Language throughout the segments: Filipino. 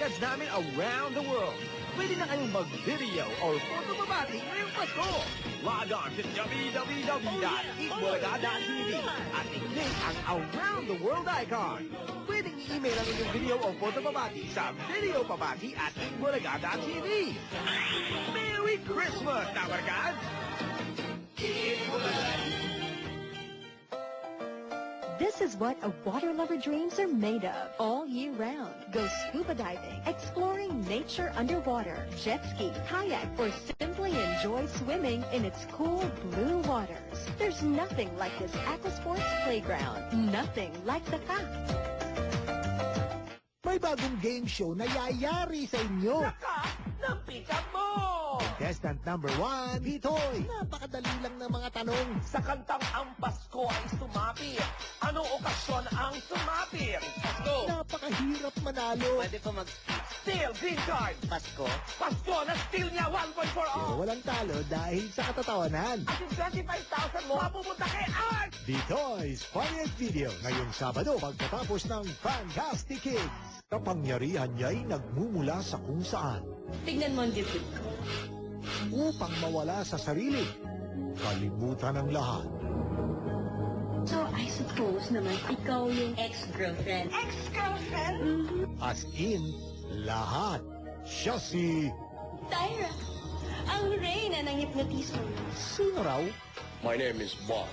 records namin around the world. Pwede na kayong mag-video or photo-babati ngayong Pasko. Log on to www.eatbulaga.tv at i-click ang Around the World icon. Pwedeng i-email ang inyong video o photo-babati sa videopabati@eatbulaga.tv. Merry Christmas, kabarkad! This is what a water lover dreams are made of all year round. Go scuba diving, exploring nature underwater, jet ski, kayak, or simply enjoy swimming in its cool blue waters. There's nothing like this Aquasports playground. Nothing like the fact. May bagong game show na yayari sa inyo. Saka ng pick-up mo! Contestant number 1, Bitoy. Napakadali lang ng mga tanong. Sa kantang Ang Pasko ay sumapit. Anong okasyon ang sumapit? Pasko! Napakahirap manalo. Pwede ko mag-skip. Steal, green card! Pasko? Pasko! Na-steal niya 1 point for Pero all! walang talo dahil sa katatawanan. At yung 25,000 mo, mapupunta kay Art! Bitoy's Funniest Video ngayong Sabado pagkatapos ng Fantastic Kids. Kapangyarihan niya'y nagmumula sa kung saan. Tignan mo ang dibdib ko. Upang mawala sa sarili, kalimutan ang lahat. So, I suppose naman ikaw yung ex-girlfriend. Ex-girlfriend? As in, lahat. Siya si... Tyra, ang reyna ng hypnotismo. Sino raw? My name is Bond.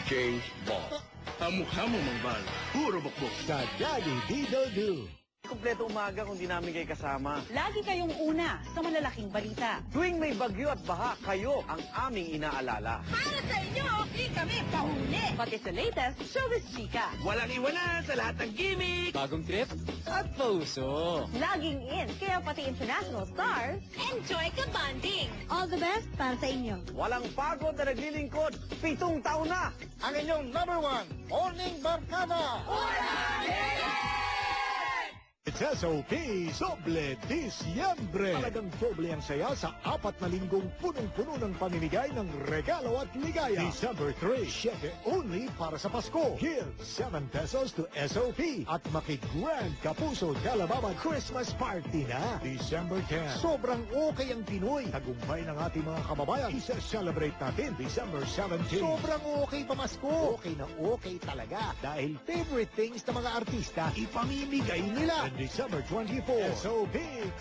James Bond. Ang mukha mo, Mangbal. Puro bukbok. Sa Daddy Dido-Do. Kompleto umaga kung di namin kayo kasama. Lagi kayong una sa malalaking balita. Tuwing may bagyo at baha, kayo ang aming inaalala. Para sa inyo, di kami pahuli. Pati sa latest, Showbiz Chika. Walang iwanan sa lahat ng gimmick! Bagong trip at pauso. Laging in, kaya pati international stars, enjoy ka bonding. All the best para sa inyo. Walang pagod na naglilingkod, 7 taon na! Ang inyong number 1, Morning Barkada. It's SOP Doble Disyembre. Talagang doble ang saya sa 4 na linggong punong-puno ng pamimigay ng regalo at ligaya. December 3, 7 only para sa Pasko. Give 7 pesos to SOP at maki-grand Kapuso Dalababa Christmas Party na. December 10, sobrang okay ang Pinoy. Tagumpay ng ating mga kababayan. Isa-celebrate natin December 17. Sobrang okay pamasko. Okay na okay talaga. Dahil favorite things ng mga artista, ipamimigay nila. December 24, SOP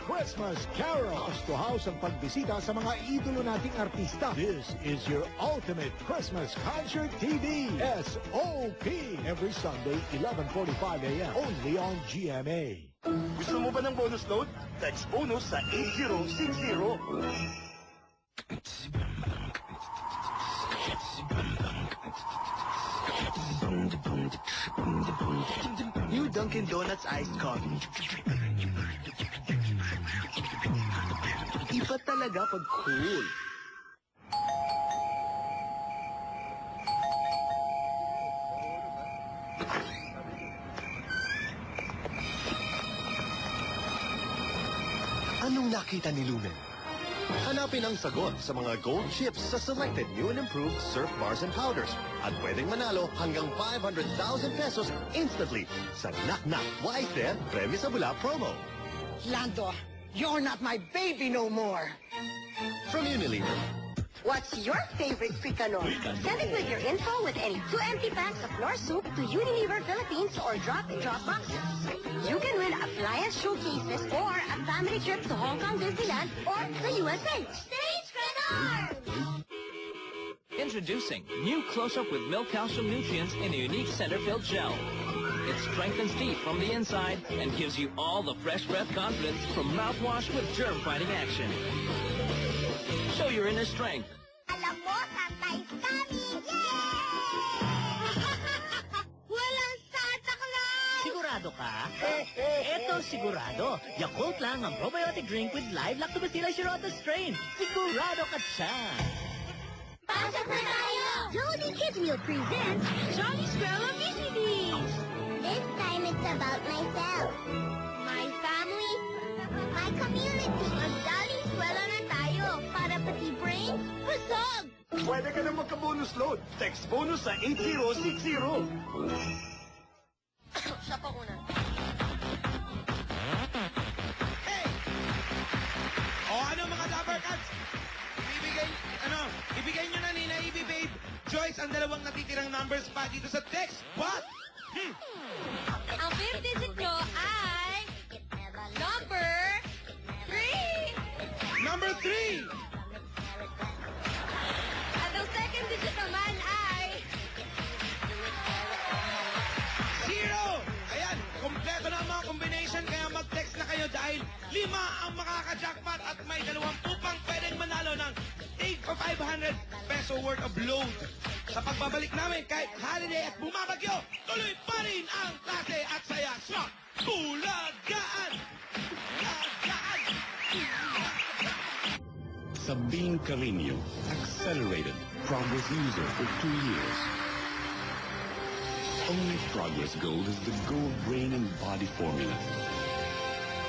Christmas Carol. House to house ang pagbisita sa mga idolo nating artista. This is your ultimate Christmas concert TV. SOP. Every Sunday, 11:45 a.m. Only on GMA. Gusto mo ba ng bonus load? Text bonus sa 8060. New Dunkin' Donuts Iced Coffee. Iba talaga pag cool. Anong nakita ni Lumen? Hanapin ang sagot sa mga gold chips sa selected new and improved surf bars and powders. At pwedeng manalo hanggang 500,000 pesos instantly sa Knock Knock Waiste Premyo sa Bula promo. Lando, you're not my baby no more. From Unilever. What's your favorite Fricano? Send it with your info with any 2 empty packs of Knorr soup to Unilever Philippines or drop boxes. You can win appliance showcases or a family trip to Hong Kong Disneyland or the USA. States Knorr! Introducing new Close-Up with Milk Calcium Nutrients in a unique center-filled gel. It strengthens teeth from the inside and gives you all the fresh breath confidence from mouthwash with germ-fighting action. Show your inner strength. Alam mo, Santa is coming! Yay! Walang Santa Claus! Sigurado ka? Eto sigurado. Yakult lang ang probiotic drink with live Lactobacillus shirota strain. Sigurado ka dyan. Pasok na tayo! Jolly Kids Meal presents Jolly Spell of Easy Beans! This time it's about myself. My family. My community. Mag-Jolly Swella na tayo para pati brains, busog! Pwede ka na magka-bonus load. Text bonus sa 8060. Siya pa una. ang dalawang natitirang numbers pa dito sa text. But, Ang fifth digit ko ay number 3. number 3. At ang second digit naman ay 0. Ayan, kompleto na ang mga combination kaya mag-text na kayo dahil 5 ang makaka-jackpot at may 20 pang pwedeng manalo ng 500 peso worth of load. Sa pagbabalik namin kahit holiday at bumabagyo, tuloy pa rin ang klase at saya sa Bulagaan! Bulagaan! Sabine Carino accelerated Progress user for 2 years. Only Progress Gold is the gold brain and body formula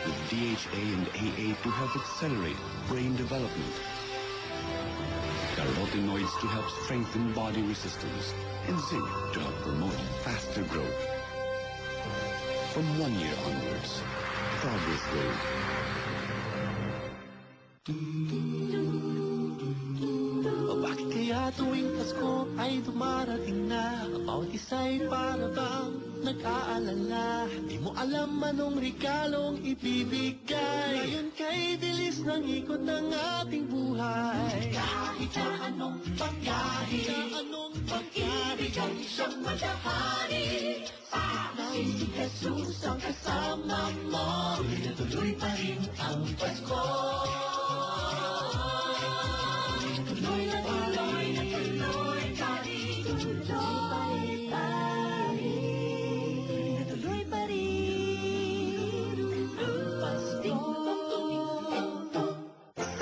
with DHA and AA to help accelerate brain development, carotenoids to help strengthen body resistance, and zinc to help promote faster growth. From 1 year onwards, Progress Gold. Bakit kaya tuwing Pasko ay dumarating na? Ang bawat isa'y para bang nag-aalala. Di mo alam anong regalong ibibigay. Ngayon kay bilis ng ikot ng ating buhay. Kahit na anong pangyari, pag-ibig ang siyang madahari. Ay, si Jesus ang kasama mo. Tuloy pa rin ang Pasko. Tuloy na tuloy na tuloy pa rin. Tuloy pa rin. Tuloy pa rin. Pasko.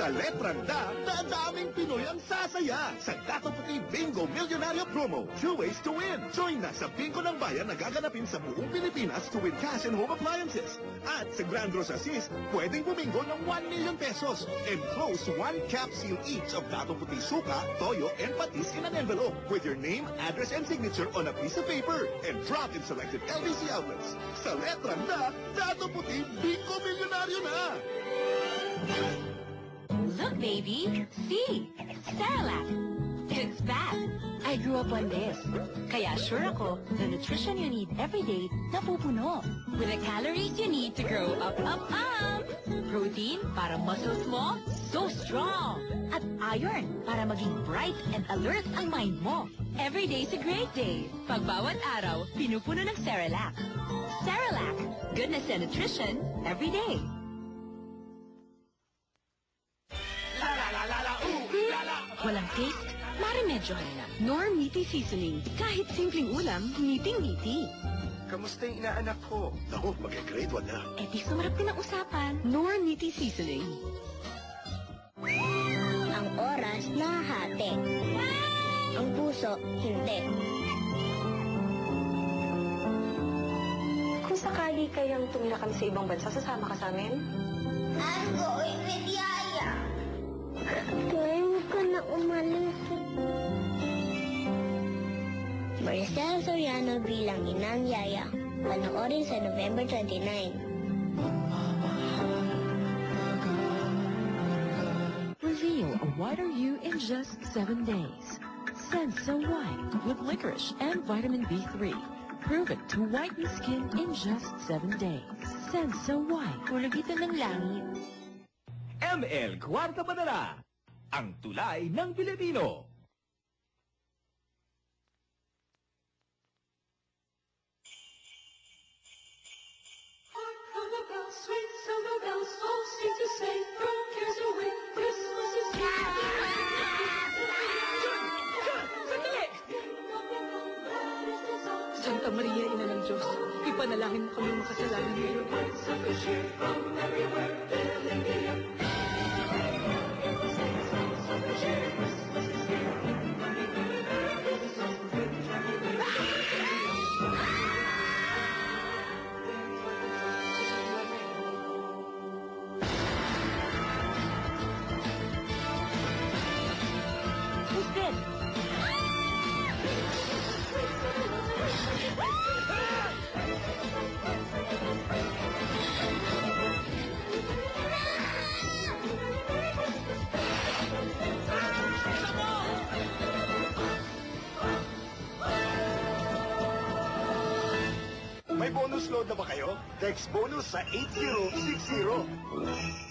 Sa letrang da, dadaming Pinoy ang sasaya sa Dato Puti Bingo Milyonaryo Promo. 2 ways to win. Join na sa Bingo ng Bayan na gaganapin sa buong Pilipinas to win cash and home appliances. At sa Grand Rosassis, pwedeng bumingo ng 1 million pesos. Enclose 1 capsule each of Dato Puti Suka, Toyo, and Patis in an envelope with your name, address, and signature on a piece of paper and drop in selected LBC outlets. Sa letrang da, Dato Puti Bingo Milyonaryo na! Look, baby. See? Cerelac. It's fast. I grew up on this. Kaya sure ako, the nutrition you need every day, napupuno. With the calories you need to grow up. Protein para muscles mo, so strong. At iron para maging bright and alert ang mind mo. Every day's a great day. Pag bawat araw, pinupuno ng Cerelac. Cerelac. Goodness and nutrition every day. Walang taste, marimedyo ka na. Nor meaty seasoning. Kahit simpleng ulam, ngiting-ngiti. Kamusta yung inaanak ko? Naku, mag-grade 1 na. Eh di sumarap din ang usapan. Nor meaty seasoning. Ang oras nahati. Ang puso, hindi. Kung sakali kayang tumira kami sa ibang bansa, sasama ka sa amin? I'm going with Yaya. Kaya ka na umalis. Maricel Soriano bilang Inang Yaya. Panoorin sa November 29. Reveal a whiter you in just 7 days. Senso White with licorice and vitamin B3. Proven to whiten skin in just 7 days. Senso White. Kulagitan ng langit. ML Kwarta Padala, ang tulay ng Pilipino. Sweet summer bells, all seem to say, throw cares away, Christmas is here. Sandali! Santa Maria, Ina ng Diyos, ipanalangin mo kami makasalanan ngayon. May bonus load na ba kayo? Text bonus sa 8060.